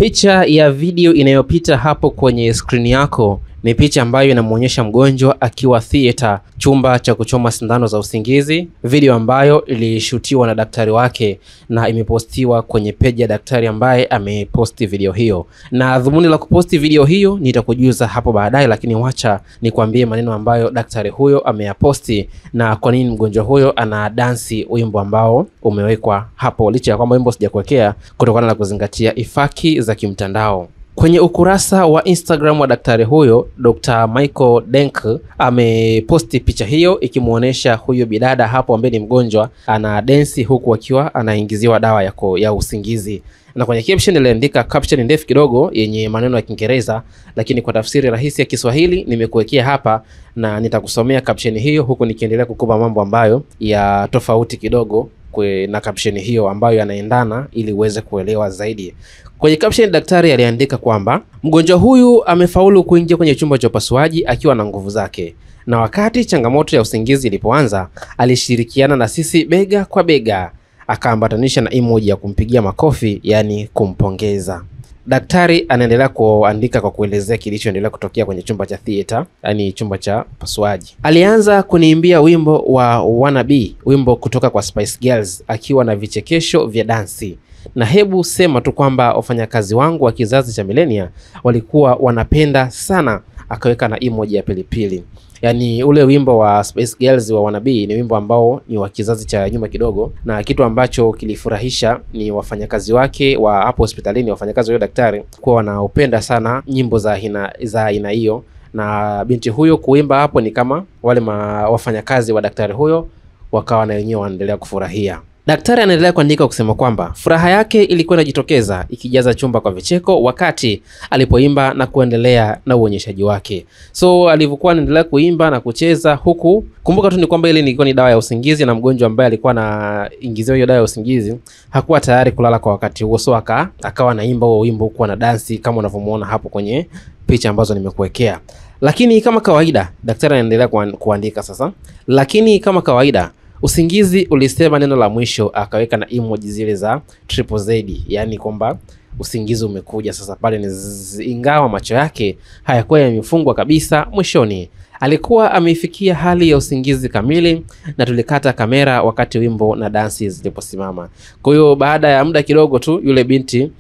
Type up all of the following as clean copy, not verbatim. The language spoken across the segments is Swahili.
Picha ya video inayopita hapo kwenye screen yako ni picha ambayo inamuonyesha mgonjwa akiwa theater, chumba cha kuchoma sindano za usingizi, video ambayo ilishutiwa na daktari wake na imepostiwa kwenye page ya daktari ambaye ameposti video hiyo. Na dhumuni la kuposti video hiyo nitakujuza hapo baadaye, lakini wacha nikwambie maneno ambayo daktari huyo ameyaposti na kwa nini mgonjwa huyo ana dansi wimbo ambao umewekwa hapo, licha ya kwamba wimbo sijakuwekea kutokana na kuzingatia ifaki za kimtandao. Kwenye ukurasa wa Instagram wa daktari huyo, Dr. Michael Denk ameposti picha hiyo ikimuonesha huyo bidada hapo ambaye ni mgonjwa ana densi huku akiwa anaingiziwa dawa ya usingizi. Na kwenye caption iliandika caption ndefu kidogo yenye maneno ya Kiingereza, lakini kwa tafsiri rahisi ya Kiswahili nimekuwekea hapa na nitakusomea caption hiyo huku nikiendelea kukupa mambo ambayo ya tofauti kidogo na caption hiyo ambayo yanaendana ili uweze kuelewa zaidi. Kwenye caption daktari aliandika kwamba mgonjwa huyu amefaulu kuingia kwenye chumba cha upasuaji akiwa na nguvu zake, na wakati changamoto ya usingizi ilipoanza alishirikiana na sisi bega kwa bega, akaambatanisha na emoji ya kumpigia makofi, yani kumpongeza. Daktari anaendelea kuandika kwa kuelezea kilichoendelea kutokea kwenye chumba cha theater, yani chumba cha upasuaji. Alianza kuniimbia wimbo wa Wannabe, wimbo kutoka kwa Spice Girls, akiwa na vichekesho vya dansi. Na hebu sema tu kwamba wafanyakazi wangu wa kizazi cha millennial walikuwa wanapenda sana, akaweka na emoji ya pilipili. Yani ule wimbo wa Spice Girls wa Wannabe ni wimbo ambao ni wa kizazi cha nyuma kidogo, na kitu ambacho kilifurahisha ni wafanyakazi wake wa hapo hospitalini, wafanyakazi wa daktari kwa wanaopenda sana nyimbo za aina hiyo, na binti huyo kuimba hapo ni kama wale wafanyakazi wa daktari huyo wakawa na wenyewe wanaendelea kufurahia. Daktari anaendelea kuandika kusema kwamba furaha yake ilikuwa inajitokeza ikijaza chumba kwa vicheko wakati alipoimba na kuendelea na uonyeshaji wake. So alivyokuwa anaendelea kuimba na kucheza huku, kumbuka tu ni kwamba ile ilikuwa ni dawa ya usingizi na mgonjwa ambaye alikuwa anaingiziwa hiyo dawa ya usingizi hakuwa tayari kulala kwa wakati huo, so akawa anaimba huo wimbo huku na dansi kama unavyomuona hapo kwenye picha ambazo nimekuwekea. Lakini kama kawaida daktari anaendelea kuandika sasa, lakini kama kawaida usingizi ulisema neno la mwisho, akaweka na emoji zile za triple Z, yani kwamba usingizi umekuja sasa pale. Ingawa macho yake hayakuwa yamefungwa kabisa, mwishoni alikuwa ameifikia hali ya usingizi kamili, na tulikata kamera wakati wimbo na dansi ziliposimama. Kwa hiyo baada ya muda kidogo tu yule binti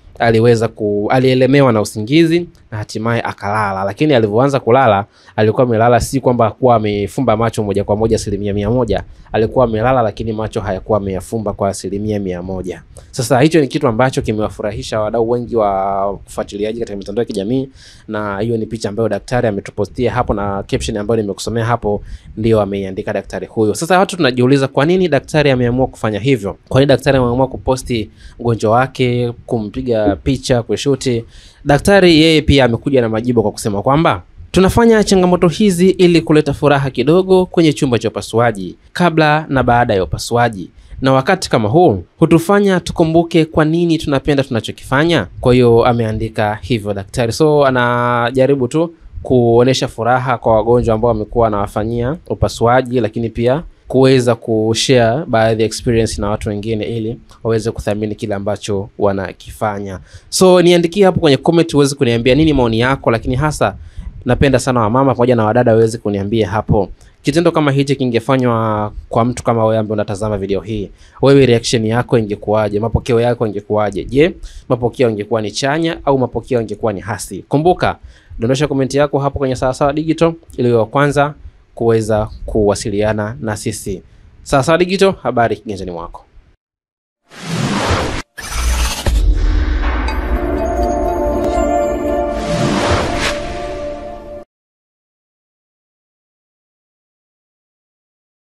alielemewa na usingizi na hatimaye akalala. Lakini alivyoanza kulala alikuwa amelala si kwamba kuwa amefumba macho moja kwa moja 100%, alikuwa amelala lakini macho hayakuwa ameyafumba kwa 100%. Sasa hicho ni kitu ambacho kimewafurahisha wadau wengi wa kufuatiliaji katika mitandao ya kijamii, na hiyo ni picha ambayo daktari ametupostia hapo, na caption ambayo nimekusomea hapo ndio ameiandika daktari huyo. Sasa watu tunajiuliza kwa nini daktari ameamua kufanya hivyo? Kwa nini daktari ameamua kuposti mgonjwa wake, kumpiga picha, kushuti? Daktari yeye pia amekuja na majibu kwa kusema kwamba tunafanya changamoto hizi ili kuleta furaha kidogo kwenye chumba cha upasuaji kabla na baada ya upasuaji, na wakati kama huu hutufanya tukumbuke kwa nini tunapenda tunachokifanya. Kwa hiyo ameandika hivyo daktari. So anajaribu tu kuonesha furaha kwa wagonjwa ambao wamekuwa wanawafanyia upasuaji, lakini pia kuweza kushare baadhi ya experience na watu wengine ili waweze kuthamini kile ambacho wanakifanya. So niandikie hapo kwenye comment uweze kuniambia nini maoni yako, lakini hasa napenda sana wamama pamoja na wadada waweze kuniambia hapo kitendo kama hichi kingefanywa kwa mtu kama wewe ambaye unatazama video hii, wewe reaction yako ingekuwaje? Mapokeo yako ingekuwaje? Je, mapokeo ingekuwa ni chanya au mapokeo ingekuwa ni hasi? Kumbuka dondosha comment yako hapo kwenye Sawasawa Digital ili wa kwanza kuweza kuwasiliana na sisi. Sawasawa Digital, habari kiganjani mwako.